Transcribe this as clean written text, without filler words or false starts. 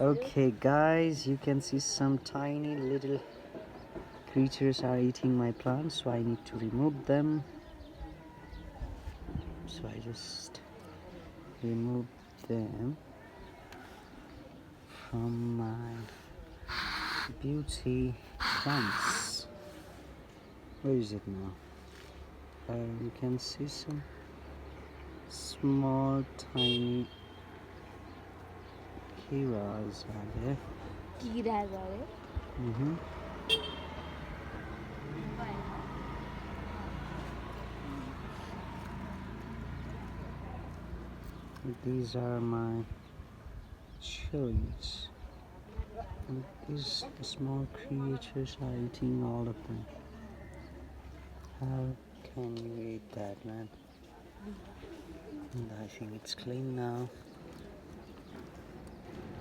Okay guys, you can see some tiny little creatures are eating my plants, so I need to remove them. So I just remove them from my beauty plants. Where is it now? You can see some small tiny kiras are there. Kiras are there. Mm-hmm. These are my cherries, and these small creatures are eating all of them. How can you eat that, man? And I think it's clean now.